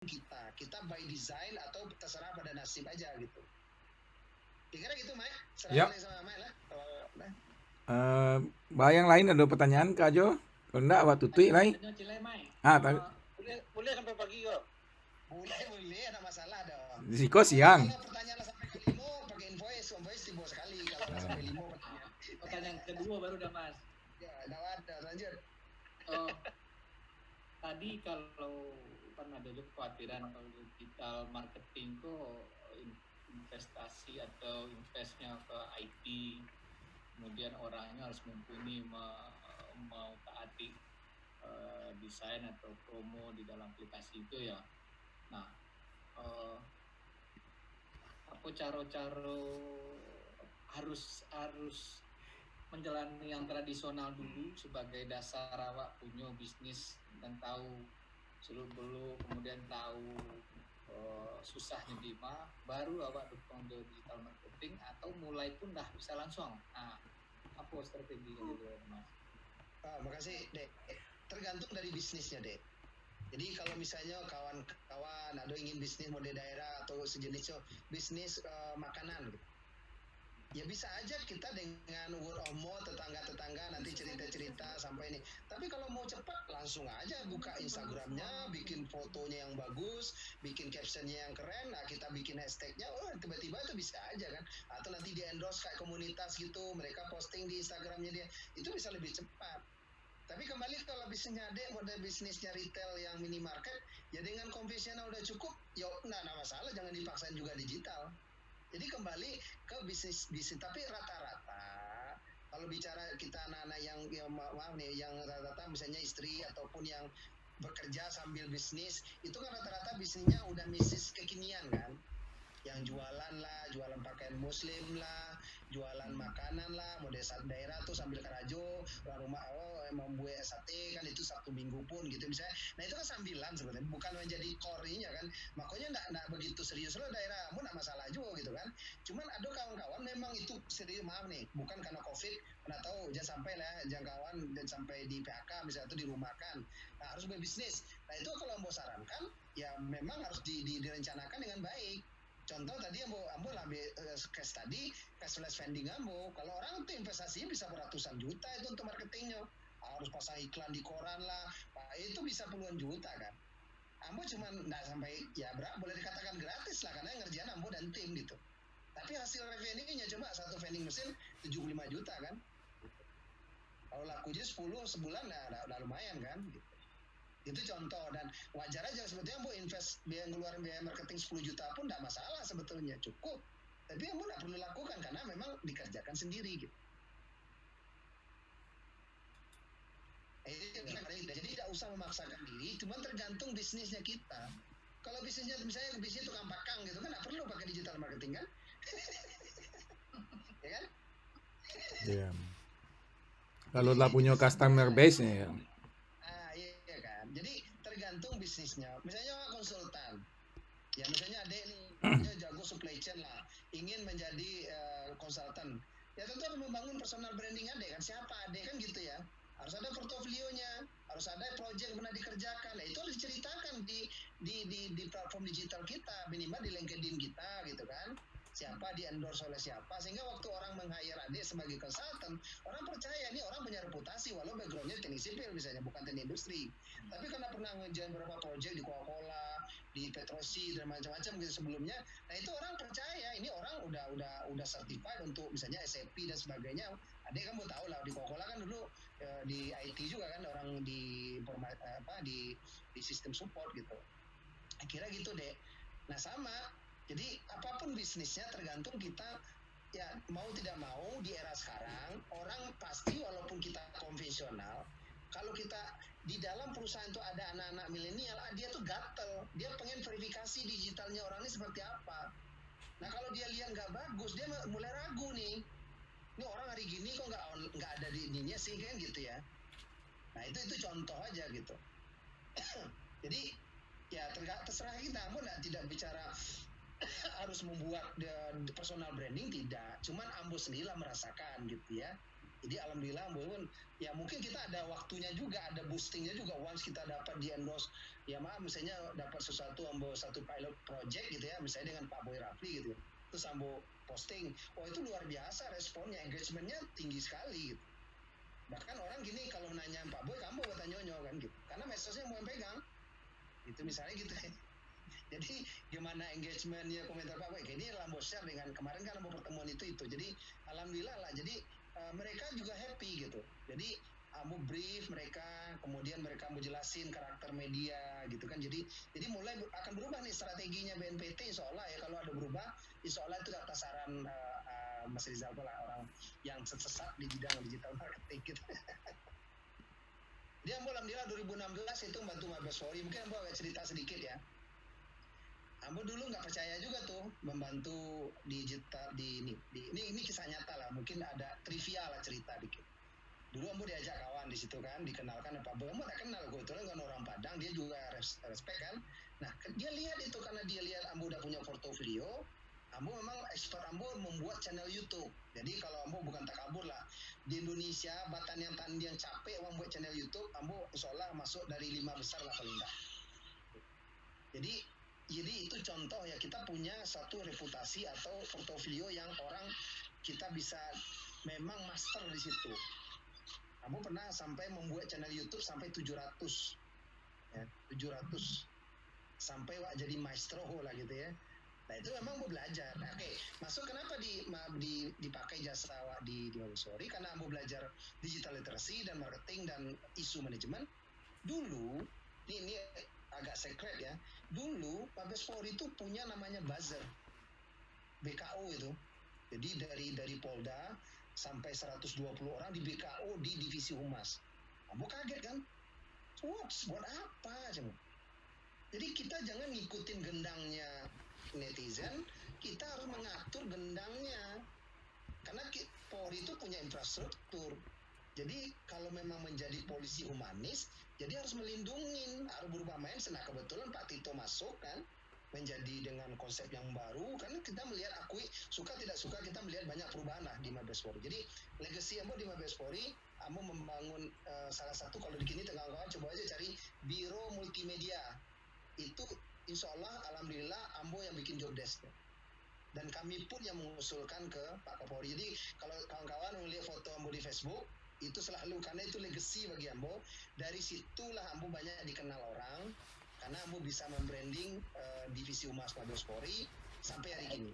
kita by design atau terserah pada nasib aja gitu. Kira gitu, Mike. Ya. Serahkan sama Mike lah. Yang lain ada pertanyaan Kak Jo? Kalau enggak, waktu tu lain. Boleh sampai pagi kok. Boleh, ada masalah dong. Risiko siang. Kalau pertanyaan sampai ke 5, pakai invoice di bawah sekali. Kalau nggak sampai 5 pertanyaan. Pertanyaan kedua baru udah Mas. Ya, ada lanjut. Tadi kalau kan ada juga kekhawatiran kalau digital marketing kok investasi atau investnya ke IT, kemudian orangnya harus mumpuni mau taati desain atau promo di dalam aplikasi itu ya. Nah, apa cara-cara harus menjalani yang tradisional dulu sebagai dasar awak punya bisnis dan tahu seluk-beluk, kemudian tahu susahnya di mana, baru awak dukung di digital marketing atau mulai pun dah bisa langsung. Nah, apa strateginya gitu Mas? Makasih Dek. Tergantung dari bisnisnya Dek. Jadi kalau misalnya kawan-kawan ada ingin bisnis mode daerah atau sejenisnya bisnis makanan gitu. Ya bisa aja kita dengan word of mouth, tetangga-tetangga nanti cerita-cerita sampai ini. Tapi kalau mau cepat langsung aja buka Instagramnya, bikin fotonya yang bagus, bikin captionnya yang keren, nah kita bikin hashtagnya, tiba-tiba itu bisa aja kan. Atau nanti di endorse kayak komunitas gitu, mereka posting di Instagramnya dia, itu bisa lebih cepat. Tapi kembali kalau bisnisnya model bisnisnya retail yang minimarket, ya dengan konvensional udah cukup, ya nggak masalah, jangan dipaksain juga digital. Jadi kembali ke bisnis, tapi rata-rata kalau bicara kita anak-anak yang maaf nih, yang rata-rata misalnya istri ataupun yang bekerja sambil bisnis, itu kan rata-rata bisnisnya udah bisnis kekinian kan. Yang jualan lah, jualan pakaian muslim lah, jualan makanan lah, model daerah tuh sambil karajo, rumah membuat sate kan itu Sabtu Minggu pun gitu misalnya. Nah itu kan sambilan sebenarnya, bukan menjadi core-nya kan. Makanya enggak begitu serius lah daerah, mau enggak masalah juga gitu kan. Cuman ada kawan-kawan memang itu serius, maaf nih, bukan karena Covid, enggak tahu jangan sampai lah jangkauan dan sampai di PHK misalnya itu dirumahkan. Nah, harus berbisnis. Nah, itu kalau mau sarankan ya memang harus direncanakan dengan baik. Contoh tadi ambo ambil case tadi, cashless spending ambo. Kalau orang tuh investasinya bisa beratusan juta itu untuk marketingnya. Harus pasang iklan di koran lah, itu bisa puluhan juta kan. Ambo cuma nggak sampai ya berapa, boleh dikatakan gratis lah karena ngerjain ambo dan tim gitu. Tapi hasil revenue-nya coba satu vending mesin 75 juta kan. Kalau lakunya 10 sebulan nah lumayan kan gitu. Itu contoh, dan wajar aja sebetulnya mau invest ngeluarin biaya marketing 10 juta pun tidak masalah sebetulnya, cukup. Tapi yang tidak perlu lakukan karena memang dikerjakan sendiri gitu. Jadi tidak usah memaksakan diri, cuma tergantung bisnisnya kita. Kalau bisnisnya misalnya bisnis tukang pakang gitu kan nggak perlu pakai digital marketing kan. Ya kan? Iya. Kalau lah punya customer base nya ya. Iya kan. Jadi tergantung bisnisnya. Misalnya konsultan, ya misalnya adek nih jago supply chain lah, ingin menjadi konsultan, ya tentu harus membangun personal branding adek kan. Siapa adek kan gitu ya, harus ada portofolionya, harus ada project pernah dikerjakan. Nah itu harus diceritakan di platform digital kita, minimal di LinkedIn kita gitu kan. Siapa di endorse oleh siapa, sehingga waktu orang meng-hire adek sebagai konsultan, orang percaya ini orang punya reputasi walau backgroundnya teknik sipil misalnya, bukan teknik industri. Tapi karena pernah ngejalan beberapa project di Coca-Cola, di Petrosi dan macam-macam gitu sebelumnya, nah itu orang percaya ini orang udah certified untuk misalnya SAP dan sebagainya. Adek kamu tahu lah di Coca-Cola kan dulu di IT juga kan, orang di sistem support gitu. Akhirnya gitu deh. Nah sama, jadi apapun bisnisnya tergantung kita ya mau tidak mau di era sekarang orang pasti walaupun kita konvensional, kalau kita di dalam perusahaan itu ada anak-anak milenial, dia tuh gatel, dia pengen verifikasi digitalnya orang ini seperti apa. Nah kalau dia lihat nggak bagus, dia mulai ragu nih. Ini orang hari gini kok nggak ada di ininya sih kan gitu ya. Nah itu contoh aja gitu. Jadi ya terserah kita, Ambo tidak bicara harus membuat personal branding, tidak. Cuman Ambo sendirilah merasakan gitu ya. Jadi alhamdulillah pun ya mungkin kita ada waktunya juga, ada boostingnya juga once kita dapat di endorse ya misalnya dapat sesuatu ambo satu pilot project gitu ya, misalnya dengan Pak Boy Rafli gitu. Terus ambo posting, itu luar biasa responnya, engagementnya tinggi sekali gitu. Bahkan orang gini kalau nanya Pak Boy, kamu kata Nyonyo kan gitu. Karena medsosnya mau yang pegang. Gitu misalnya gitu ya. Jadi gimana engagementnya komentar Pak Boy? Ini Lambo share dengan kemarin kan Lambo pertemuan itu. Jadi alhamdulillah lah. Jadi mereka juga happy gitu. Jadi mau brief mereka, kemudian mereka mau jelasin karakter media gitu kan. Jadi mulai akan berubah nih strateginya BNPT, insya Allah ya. Kalau ada berubah, insya Allah itu atas saran Mas Rizal lah, orang yang sesat di bidang digital marketing gitu. Dia alhamdulillah 2016 itu bantu Mabespori. Mungkin Ambo agak cerita sedikit ya. Ambo dulu nggak percaya juga tuh membantu digital ini kisah nyata lah, mungkin ada trivia lah cerita dikit. Dulu Ambo diajak kawan di situ kan, dikenalkan apa Ambo tak kenal, kebetulan kan orang Padang, dia juga respect kan. Nah dia lihat itu, karena dia lihat Ambo udah punya portofolio, Ambo memang expert Ambo membuat channel YouTube. Jadi kalau Ambo bukan takabur lah, di Indonesia Batan yang tanding yang capek membuat channel YouTube, Ambo insya masuk dari 5 besar lah paling enggak. Jadi itu contoh ya, kita punya satu reputasi atau portofolio yang orang kita bisa memang master di situ. Kamu pernah sampai membuat channel YouTube sampai 700 ya, 700 sampai jadi maestro lah gitu ya. Nah itu memang mau belajar. Nah, oke, masuk kenapa dipakai jasa di Mabespori? Karena mau belajar digital literacy dan marketing dan isu manajemen. Dulu ini agak secret ya. Dulu Mabespori itu punya namanya buzzer, BKO itu. Jadi dari Polda sampai 120 orang di BKO di divisi humas. Kamu kaget kan? Buat apa? Jadi kita jangan ngikutin gendangnya netizen, kita harus mengatur gendangnya. Karena Polri itu punya infrastruktur. Jadi kalau memang menjadi polisi humanis, jadi harus melindungi, harus berubah mindset. Nah kebetulan Pak Tito masuk kan, menjadi dengan konsep yang baru, kan kita melihat, akui suka tidak suka, kita melihat banyak perubahan lah di Mabespori. Jadi legacy Ambo di Mabespori, Ambo membangun salah satu, kalau di sini kawan-kawan coba aja cari Biro Multimedia. Itu insya Allah alhamdulillah Ambo yang bikin job desk. Dan kami pun yang mengusulkan ke Pak Kapolri. Jadi kalau kawan-kawan melihat foto Ambo di Facebook, itu selalu, karena itu legacy bagi Ambo. Dari situlah Ambo banyak dikenal orang, karena Ambo bisa membranding divisi humas Mabespori sampai hari ini.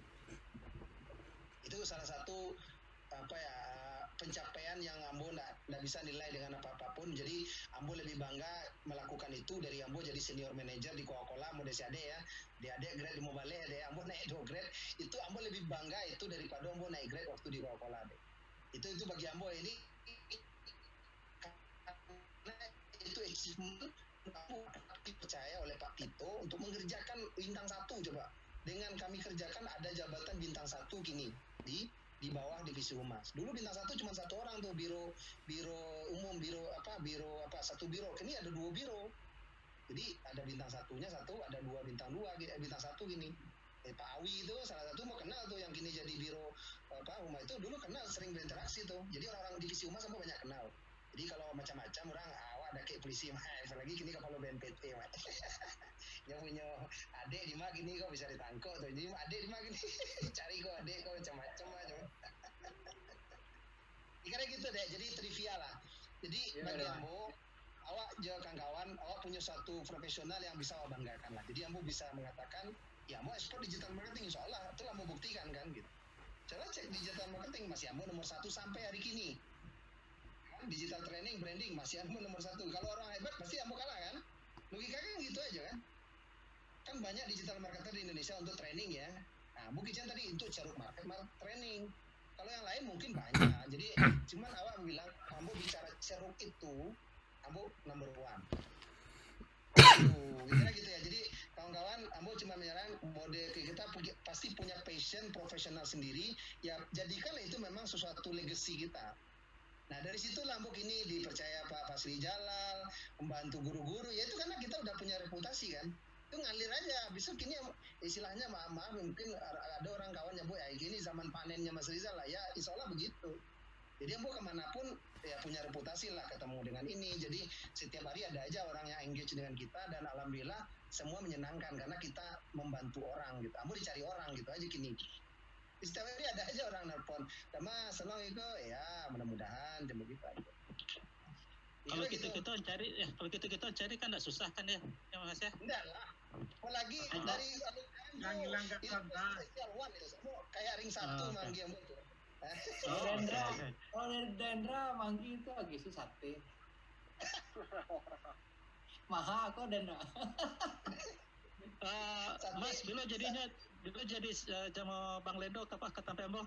Itu salah satu pencapaian yang Ambo nggak bisa nilai dengan apapun. Jadi Ambo lebih bangga melakukan itu. Dari Ambo jadi senior manager di Coca-Cola, Ambo desi ade ya, di ade grade di Mobile ade, Ambo naik 2 grade. Itu Ambo lebih bangga itu daripada Ambo naik grade waktu di Coca-Cola ade. Itu bagi Ambo ini itu achievement. Ambo dipercaya oleh Pak Tito untuk mengerjakan bintang 1 coba. Dengan kami kerjakan ada jabatan bintang 1 gini di bawah divisi humas. Dulu bintang 1 cuma 1 orang tuh, biro umum, satu biro. Kini ada 2 biro. Jadi ada bintang 1-nya 1, ada 2 bintang 2, bintang 1 gini. Pak Awi itu salah satu mau kenal tuh, yang kini jadi biro humas itu dulu kenal, sering berinteraksi tuh. Jadi orang-orang divisi humas sampai banyak kenal. Jadi kalau macam-macam orang awak ada kayak polisi mah, apalagi kini kepala BNPT mah. Yang punya adik di mak gini kok bisa ditangkap tuh. Jadi adik di mak gini cari kok adik kok macam-macam aja. Kira gitu deh. Jadi trivia lah. Jadi bagi Ambo, awak kawan-kawan, awak punya satu profesional yang bisa awak banggakan lah. Jadi Ambo bisa mengatakan, ya Ambo ekspor digital marketing, insya Allah itu Ambo buktikan kan gitu. Coba cek digital marketing, masih Ambo nomor 1 sampai hari kini. Digital training, branding, masih Ambo nomor 1. Kalau orang hebat pasti Ambo kalah kan. Logikanya kan gitu aja kan. Kan banyak digital marketer di Indonesia untuk training ya. Nah, mungkin tadi untuk ceruk market training. Kalau yang lain mungkin banyak. Jadi cuman awak bilang, Ambo bicara ceruk itu, Ambo number 1. Kira gitu ya. Jadi kawan-kawan, Ambo cuma menyarankan mode kita pasti punya passion profesional sendiri. Ya jadikanlah itu memang sesuatu legacy kita. Nah dari situ Ambo kini dipercaya Pak Fasri Jalal, membantu guru-guru, ya itu karena kita udah punya reputasi kan. Itu ngalir aja. Besok kini istilahnya maaf mungkin ada orang kawan yang ya gini zaman panennya Mas Rizal lah ya, insya Allah begitu. Jadi ambo kemanapun ya punya reputasi lah ketemu dengan ini. Jadi setiap hari ada aja orang yang engage dengan kita dan alhamdulillah semua menyenangkan karena kita membantu orang gitu. Ambo dicari orang gitu aja gini. Setiap hari ada aja orang nelpon. Sama senang itu ya mudah-mudahan jam begitu aja. Kalau kita cari ya, kalau kita cari kan enggak susah kan ya. Ya Mas ya. Enggak lah. Apalagi dari hilang gak kontak. Kayak ring satu manggil ambo. Dendra manggi itu lagi sih sate. Maha kok Dendra. Mas dulu jadi sama Bang Lendo apa ke Tampembo?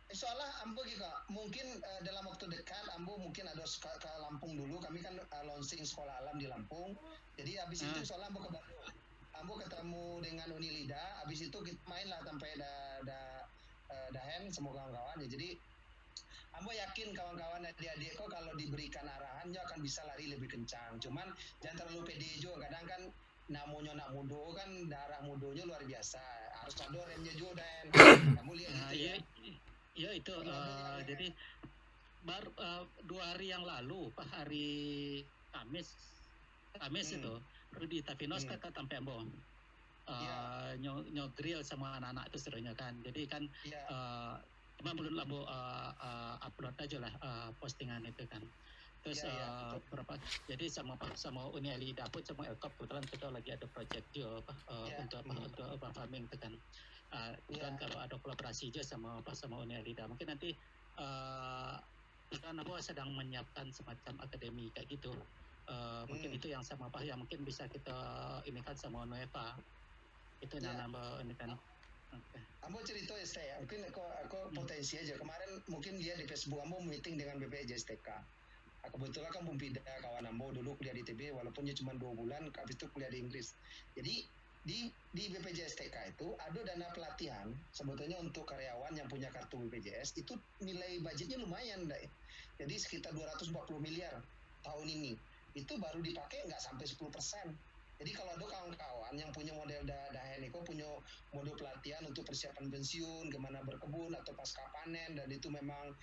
Insyaallah ambo juga mungkin dalam waktu dekat ambo mungkin ada ke Lampung dulu. Kami kan launching sekolah alam di Lampung. Jadi habis itu insyaallah ambo ke Bandung. Ambo ketemu dengan Unilida. Habis itu kita main lah sampai Dahen semua kawan-kawan ya. Jadi ambo yakin kawan-kawan adik-adik kok kalau diberikan arahannya akan bisa lari lebih kencang. Cuman jangan terlalu pede juga. Kadang kan namanya nak mudo kan darah mudonya luar biasa. Harus ada remnya juga dan kamu lihat itu ya. Ya itu jadi baru 2 hari yang lalu hari Kamis itu Rudi Tavinos ke Tampembo. Nyogrill sama anak-anak itu serunya kan. Jadi kan cuma belum lampu upload aja lah postingan itu kan. Terus berapa? Jadi sama Uni Elida pun sama Elkop kebetulan kita lagi ada project juga untuk farming itu kan. Dan kalau ada kolaborasi juga sama Uni Elida mungkin nanti kan aku sedang menyiapkan semacam akademi kayak gitu. Mungkin itu yang sama yang mungkin bisa kita ini kan sama Nueva. Itu yang nambah ini kan. Ambo cerita ya, mungkin aku potensi aja. Kemarin mungkin dia di Facebook Ambo meeting dengan BPJSTK. Kebetulan kan Bumpida kawan Ambo dulu kuliah di TB walaupun dia cuma 2 bulan, habis itu kuliah di Inggris. Jadi di BPJSTK itu ada dana pelatihan sebetulnya untuk karyawan yang punya kartu BPJS itu nilai budgetnya lumayan deh. Jadi sekitar 240 miliar tahun ini. Itu baru dipakai nggak sampai 10%. Jadi kalau ada kawan-kawan yang punya model Dahen itu punya modul pelatihan untuk persiapan pensiun, gimana berkebun atau pasca panen dan itu memang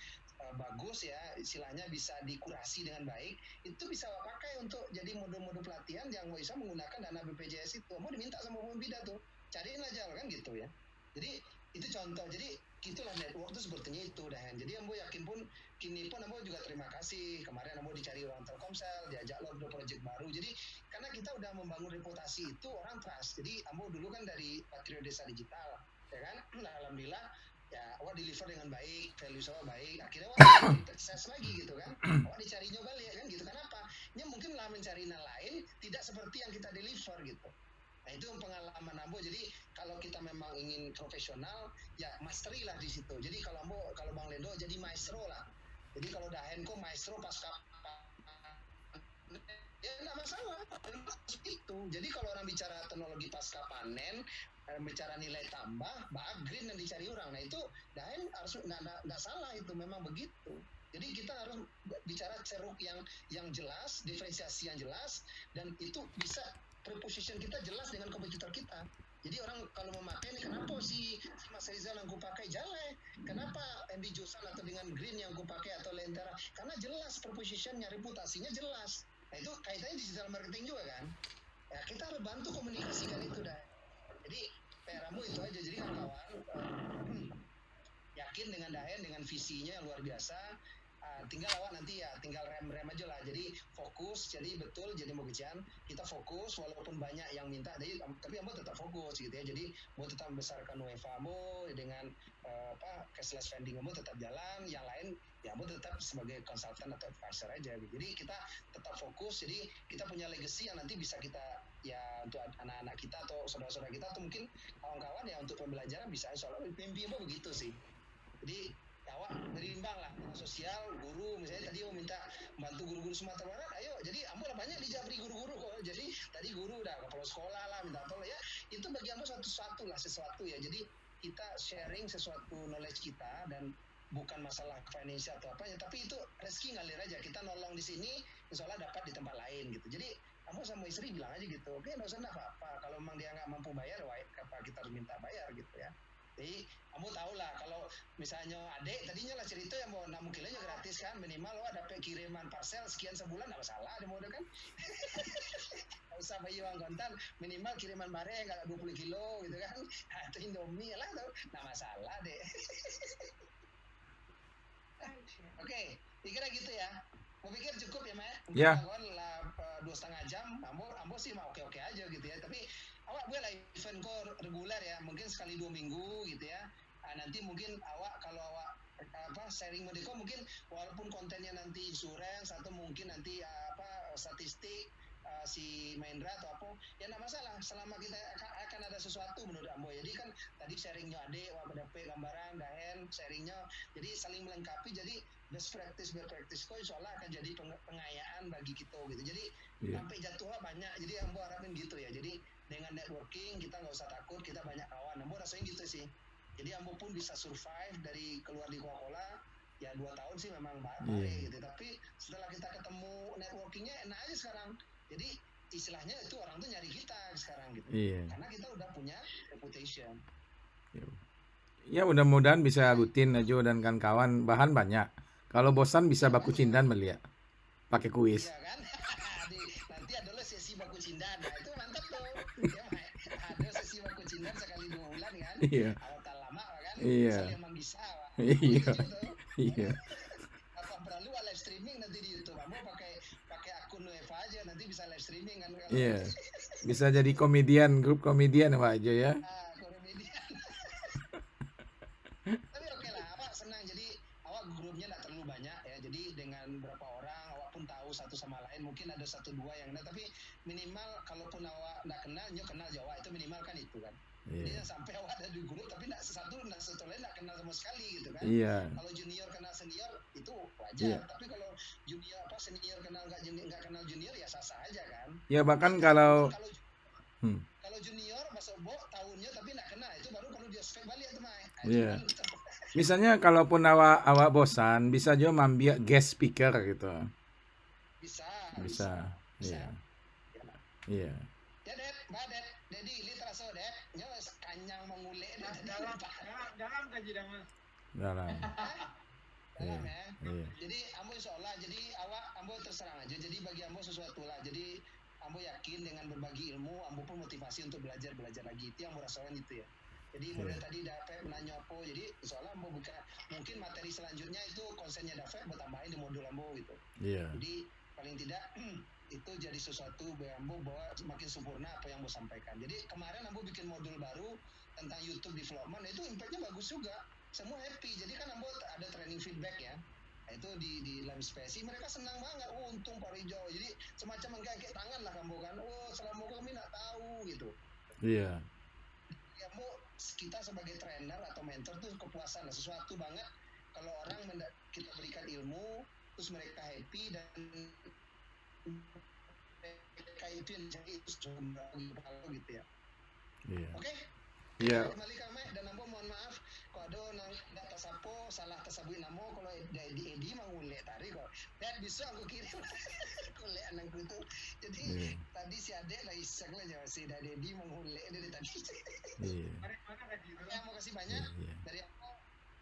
bagus ya, istilahnya bisa dikurasi dengan baik, itu bisa pakai untuk jadi modul-modul pelatihan yang bisa menggunakan dana BPJS itu. Mau diminta sama Bumpida tuh, cariin aja kan gitu ya. Jadi itu contoh. Jadi gitulah network itu sepertinya itu Dahen. Jadi Ambo yakin pun kini pun Ambo juga terima kasih kemarin Ambo dicari orang Telkomsel, diajak lo ke project baru. Jadi karena kita udah membangun reputasi itu orang trust. Jadi Ambo dulu kan dari Patriot Desa Digital, ya kan? Nah, alhamdulillah ya awak deliver dengan baik, value sama baik. Akhirnya awak sukses lagi gitu kan. Awak dicarinya balik kan gitu. Kenapa? Ya mungkin lah mencari lain tidak seperti yang kita deliver gitu. Nah itu pengalaman Ambo. Jadi kalau kita memang ingin profesional, ya mastery lah di situ. Jadi kalau Bang Lendo jadi maestro lah. Jadi kalau Dahen kok maestro pasca ya nggak masalah. Itu. Jadi kalau orang bicara teknologi pasca panen, bicara nilai tambah, green yang dicari orang. Nah itu Dahen harus nggak salah itu memang begitu. Jadi kita harus bicara ceruk yang jelas, diferensiasi yang jelas, dan itu bisa preposition kita jelas dengan kompetitor kita. Jadi orang kalau memakai ini kenapa si Mas Rizal yang kupakai Jale, kenapa Andy Josan atau dengan Green yang kupakai atau Lentera, karena jelas prepositionnya, reputasinya jelas. Nah itu kaitannya digital marketing juga kan. Ya, kita harus bantu komunikasikan itu dah. Jadi PR-mu itu aja. Jadi kawan yakin dengan Dahen, dengan visinya yang luar biasa. Tinggal awak nanti ya tinggal rem aja lah. Jadi fokus, jadi betul, jadi mau kejian kita fokus walaupun banyak yang minta, jadi tapi Ambo tetap fokus gitu ya. Jadi mau tetap membesarkan UEFA Ambo dengan cashless vending Ambo tetap jalan, yang lain ya Ambo tetap sebagai konsultan atau advisor aja gitu. Jadi kita tetap fokus, jadi kita punya legacy yang nanti bisa kita ya untuk anak-anak kita atau saudara-saudara kita atau mungkin kawan-kawan ya untuk pembelajaran bisa. Soalnya mimpi Ambo begitu sih. Jadi awak berimbang lah sosial, guru misalnya tadi mau minta bantu guru-guru Sumatera Barat, ayo jadi Ambo lah banyak di Japri guru-guru kok. Jadi tadi guru udah kepala sekolah lah minta tolong ya, itu bagi Ambo sesuatu ya. Jadi kita sharing sesuatu knowledge kita dan bukan masalah financial atau apa ya, tapi itu rezeki ngalir aja. Kita nolong di sini insyaallah dapat di tempat lain gitu. Jadi Ambo sama istri bilang aja gitu, oke nggak usah apa-apa, kalau memang dia nggak mampu bayar, apa kita harus minta bayar gitu ya. Jadi kamu tahu lah kalau misalnya adik tadinya lah cerita yang mau 6 kilonya gratis kan, minimal dapat kiriman parcel sekian sebulan nggak masalah ada mode kan. Nggak usah bayar uang kontan, minimal kiriman bareng nggak 20 kilo gitu kan. Nah, itu Indomie lah tuh, nggak masalah deh. Oke, kira gitu ya. Mau pikir cukup ya, Mak? Ya. Lah 2,5 jam, ambo sih mau oke-oke aja gitu ya. Tapi awak boleh lah event kok reguler ya, mungkin sekali 2 minggu gitu ya. Nanti mungkin awak kalau awak sharing mediko mungkin walaupun kontennya nanti insurance atau mungkin nanti statistik si Mahendra atau apa ya nggak masalah selama kita akan ada sesuatu menurut Ambo. Jadi kan tadi sharingnya adik wah berdapat gambaran dahen sharingnya jadi saling melengkapi jadi best practice kok insya Allah akan jadi pengayaan bagi kita gitu. Jadi sampai jatuhnya banyak jadi Ambo harapin gitu ya. Jadi dengan networking kita nggak usah takut, kita banyak kawan. Ambo rasain gitu sih. Jadi Ambo pun bisa survive dari keluar di Coca-Cola ya 2 tahun sih memang baik gitu. Tapi setelah kita ketemu networkingnya enak aja sekarang. Jadi istilahnya itu orang tuh nyari kita sekarang gitu. Karena kita udah punya reputation. Ya mudah-mudahan bisa rutin aja dan kawan-kawan bahan banyak. Kalau bosan bisa baku cindan melihat pakai kuis. Iya kan? Nanti ada sesi baku cindan. Nah, itu mantap tuh. Ya, ada sesi baku cindan sekali 2 bulan kan. Iya. Kalau tak lama kan. Iya. Memang bisa. Iya. Iya. Apa perlu live streaming nanti di YouTube. Kamu pakai akun Eva aja nanti bisa live streaming kan. Iya. Bisa jadi komedian, grup komedian apa aja ya. Komedian. Tapi oke lah, awak senang jadi awak grupnya nggak terlalu banyak ya. Jadi dengan berapa orang awak pun tahu satu sama lain. Mungkin ada 1-2 yang tapi minimal kalaupun awak nggak kenal, nyo kenal Jawa itu minimal kan itu kan. Jadi sampai awak ada di grup tapi satu lain nggak kenal sama sekali gitu kan. Kalau junior kenal senior itu wajar. Tapi kalau junior senior kenal nggak kenal junior ya sah-sah aja kan. Ya bahkan kalau junior Mas Obo tahunnya tapi nggak kenal itu baru perlu dia spek balik tuh Mai. Misalnya kalaupun awak bosan bisa juga ambil guest speaker gitu. Bisa. Iya. Iya. Ya Ded, jadi ini terasa Ded, nyo kanyang mengulek dalam kaji dalam. Dalam ya. Jadi ambo insyaallah jadi awak ambo terserang aja. Jadi bagi ambo sesuatu lah. Jadi ambo yakin dengan berbagi ilmu, ambo pun motivasi untuk belajar lagi. Itu yang ambo rasakan itu ya. Jadi mulai tadi David menanya apa, jadi insyaallah ambo buka mungkin materi selanjutnya itu konsennya David buat tambahin di modul ambo gitu. Jadi paling tidak itu jadi sesuatu Ambo bahwa semakin sempurna apa yang Ambo sampaikan. Jadi kemarin Ambo bikin modul baru tentang YouTube development itu impactnya bagus juga. Semua happy. Jadi kan Ambo ada training feedback ya. Nah, itu di dalam spesi mereka senang banget. Oh untung Pak Rijo. Jadi semacam menggigit tangan lah Ambo kan. Oh selama kami nak tahu gitu. Iya. Ya Ambo kita sebagai trainer atau mentor tuh kepuasan lah. Sesuatu banget kalau orang kita berikan ilmu terus mereka happy dan mereka itu yang jadi gitu ya. Oke? Iya. Kembali kami dan Ambo mohon maaf kalau ada nggak tasapo salah tasabuin namo kalau Edi mengulek tadi kok. Dan bisa aku kirim kulek anakku itu. Jadi tadi si adek lah iseng lah jawab si Edi mengulek dari tadi. Ya, makasih banyak dari aku.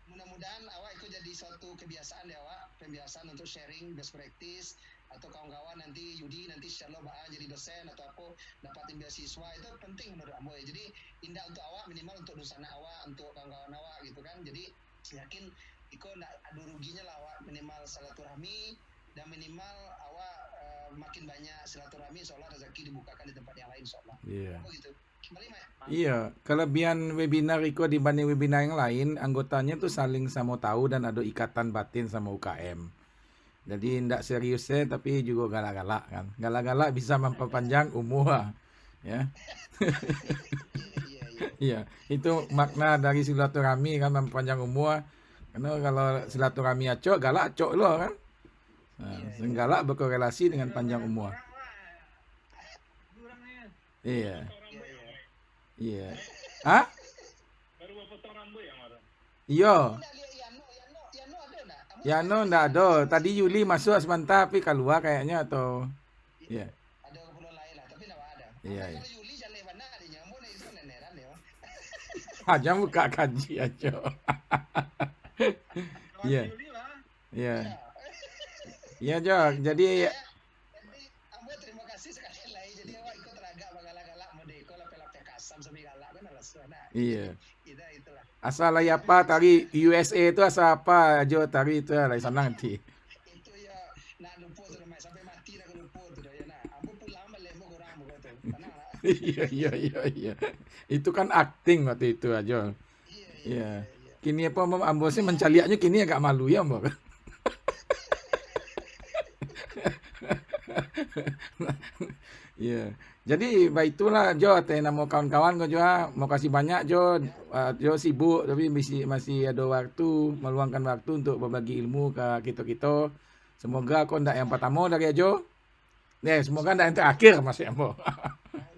Mudah-mudahan awak itu jadi suatu kebiasaan ya awak, pembiasaan untuk sharing best practice atau kawan-kawan nanti Yudi nanti insyaallah jadi dosen atau apa dapatin beasiswa itu penting menurut Ambo ya. Jadi indah untuk awak minimal untuk dosana awak untuk kawan-kawan awak gitu kan. Jadi yakin iko ndak ada ruginya lah awak minimal silaturahmi dan minimal awak makin banyak silaturahmi insyaallah rezeki dibukakan di tempat yang lain insyaallah. Gitu. Kembali Mak. Iya, kelebihan webinar Iko dibanding webinar yang lain, anggotanya tuh saling sama tahu dan ada ikatan batin sama UKM. Jadi tidak seriusnya tapi juga galak-galak kan. Galak-galak bisa memperpanjang umur, ya. Iya, itu makna dari silaturahmi kan memperpanjang umur. Karena kalau silaturahmi acok, galak acok loh kan. Nah, galak berkorelasi dengan panjang umur. Iya. Iya. Hah? Baru potong rambut yang ada. Iya. Yano ndak ada. Tadi Yuli masuk sebentar tapi keluar kayaknya atau iya. Ada keperluan lain lah, tapi enggak ada. Iya. Kalau Yuli jalan mana ada nyamuk itu neneran ya. Aja buka kaji aja. Iya. Alhamdulillah. Iya. Ya. Iya, Jo. Jadi Jadi ambo terima kasih sekali lagi. Jadi awak ikut raga galak-galak mode iko lape-lape kasam sampai galak kan alasan. Nah, iya. itulah. Asal lah apa tari USA itu asal apa Jo tari itu lah sana nanti. Itu ya nak lupa tu namanya sampai mati dah lupa tu dah ya nah. Ambo pulang balik ambo orang ambo tu. Tenang lah. Iya. Itu kan acting waktu itu aja. Iya. Kini apa ambo sih mencaliaknya kini agak malu ya ambo. Iya. Jadi baik itulah Jo, nama kawan-kawan kau juga mau kasih banyak Jo. Jo sibuk tapi masih ada waktu, meluangkan waktu untuk berbagi ilmu ke kita-kita. Semoga kau ndak yang pertama dari Jo. Semoga ndak yang terakhir masih ambo.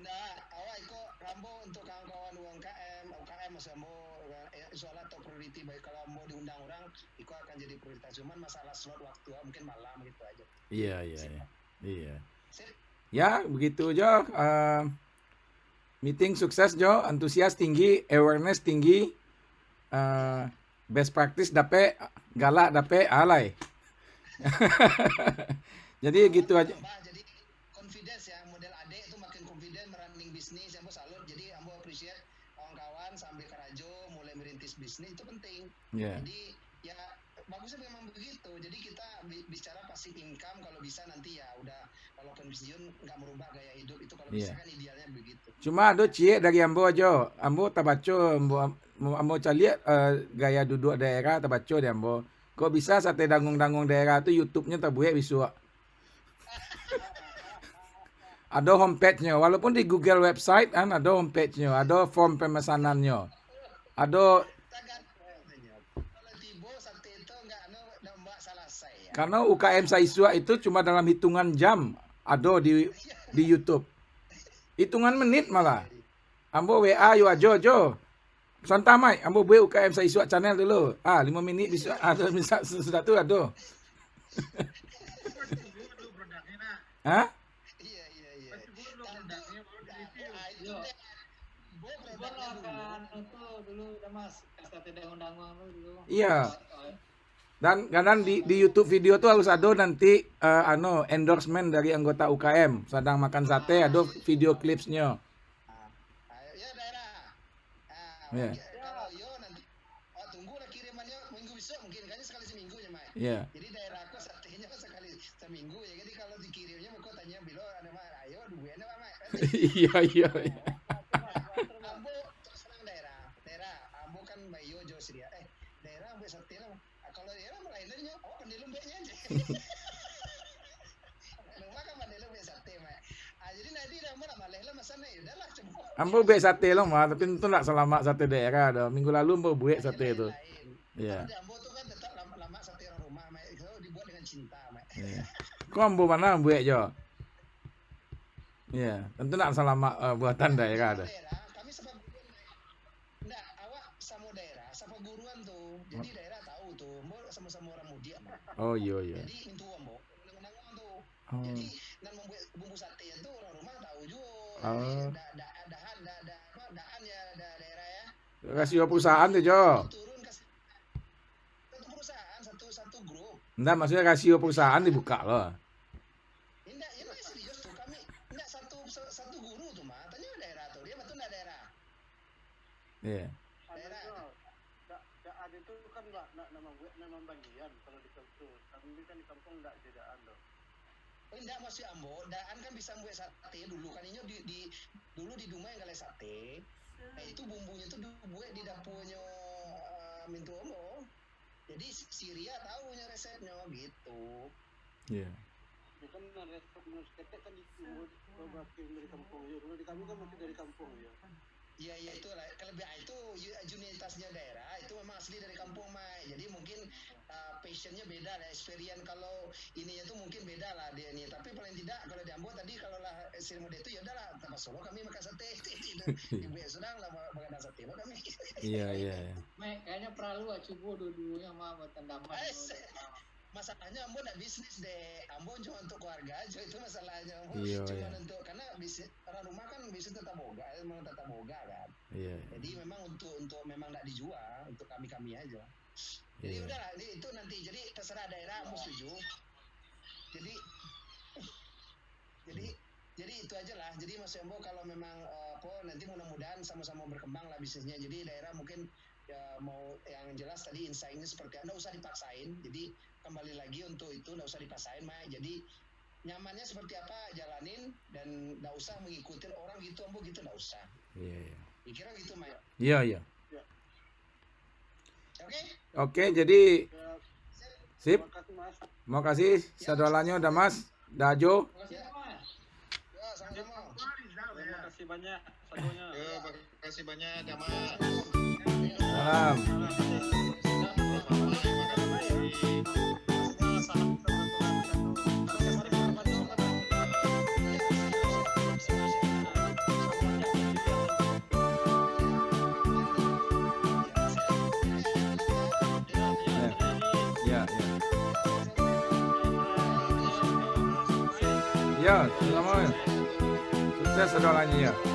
Nah, awak ikut rambo untuk kawan-kawan UMKM masih ambo soalnya top priority baik kalau ambo diundang orang, itu akan jadi prioritas. Cuman masalah slot waktu mungkin malam gitu aja. Iya. Ya, begitu Jo. Meeting sukses Jo, antusias tinggi, awareness tinggi, best practice dapet, galak dapet, alay. Jadi gitu aja. Jadi confidence ya, model adik itu makin confident merunning bisnis, ambo salut. Jadi ambo appreciate kawan-kawan sambil kerajo mulai merintis bisnis itu penting. Yeah. Jadi ya bagusnya memang begitu. Jadi kita bicara passive income kalau bisa nanti ya udah kalau pensiun nggak merubah gaya hidup itu kalau bisa kan idealnya begitu. Cuma ada cie dari ambo aja. Ambo tak baca ambo caliat gaya duduk daerah tak baca di ambo. Kok bisa sate dangung-dangung daerah tu YouTube-nya tak buat bisu. Ada homepage-nya walaupun di Google website kan ada homepage-nya, ada form pemesanannya. Ada karena UKM Saiswa itu cuma dalam hitungan jam ada di YouTube. Hitungan menit malah. Ambo WA yo ajo. Santamai, ambo buat UKM Saiswa channel dulu. 5 minit bisa ada bisa sudah tu ada. Hah? Iya. Dulu Mas, STT Dangung-Dangung dulu. Iya. Dan kadang di YouTube video tuh harus ada nanti endorsement dari anggota UKM. Sedang makan sate ada video klipsnya. Ya daerah. Iya. Kalau yo nanti tunggulah kirimannya minggu besok mungkin kan sekali seminggu ya, Mai. Iya. Jadi daerah aku satenya sekali seminggu ya. Jadi kalau dikirimnya aku tanya bilo ada Mai, ayo duitnya Pak Mai. Iya. Ambo terus terang daerah. Ambo kan Bayo Jo Seria. Daerah ambo sate lah. Kalau daerah lainnya pandai lembeknya aja. Rumah kan pandai lembek sate Mai. Jadi nanti dah mau malah lah masana ya udahlah coba. Ambo buat sate lah mah, tapi itu nak selamat sate daerah dah. Minggu lalu ambo buat sate itu. Iya. Ambo tuh kan tetap lama sate orang rumah Mai. Itu dibuat dengan cinta Mai. Iya. Kau ambo mana buat Jo? Iya, tentu nak selamat buatan daerah dah. Kami sama guruan enggak, awak sama daerah, sama guruan tuh. Jadi daerah tahu tuh, mau sama-sama orang mudia. Oh iya. Jadi itu ambo, menang-menang tuh. Jadi dan membuat bumbu sate itu orang rumah tahu juga. Daan ya daerah ya. Kasih perusahaan tuh Jo. Turun ke satu perusahaan, satu grup. Enggak, maksudnya kasih perusahaan dibuka loh. Enggak, ya masih serius tuh kami. Enggak satu guru tuh mah. Tanya daerah tuh, dia betul enggak daerah. Iya. Daan itu kan nama bagian kalau di kampung. Kami kan di kampung enggak ada daan loh. Enggak masih ambo, daan kan bisa buat sate dulu kan ini dulu di rumah yang galai sate. Nah itu bumbunya tuh dibuat di dapurnya Mintu Ambo. Jadi Syria tahunya resepnya gitu. Iya. Bukan resep ketek kan itu dari kampung ya. Kalau di kami kan masih dari kampung ya. Iya itu lah. Kelebihan itu unitasnya daerah itu memang asli dari kampung Mai. Jadi mungkin passionnya beda lah, experience kalau ininya tuh mungkin beda lah dia ini. Tapi paling tidak kalau di Ambo tadi kalau lah Sirmode itu ya udahlah tempat Solo kami makan sate ibu ya sedang lah makan sate kami. Iya. Kayaknya perlu coba dulu-dulunya mah buatan damas. masalahnya Ambo nggak bisnis deh, Ambo cuma untuk keluarga aja itu masalahnya. Iya, Cuma iya. untuk karena bisnis orang rumah kan bisnis tetap boga, memang tetap boga kan. Iya. Jadi memang untuk memang nggak dijual, untuk kami aja. Jadi Iya. udahlah, itu nanti jadi terserah daerah, Ambo setuju. Jadi itu aja lah. Jadi Mas Embo kalau memang nanti mudah-mudahan sama-sama berkembang lah bisnisnya. Jadi daerah mungkin ya mau yang jelas tadi insight-nya seperti Anda usah dipaksain. Jadi kembali lagi untuk itu nggak usah dipaksain, Maya. Jadi nyamannya seperti apa jalanin dan nggak usah mengikuti orang gitu, Ambo gitu nggak usah. Iya. Kira gitu, Maya. Iya. Oke? Oke, jadi Ya, sip. terima kasih Mas. Mau kasih sadolanya udah Mas, Dajo. Makasih Mas. Ya, sama-sama. Terima kasih banyak sadonya. Kasih banyak Damas. Salam. Ya, sama. Sukses sadolanya ya.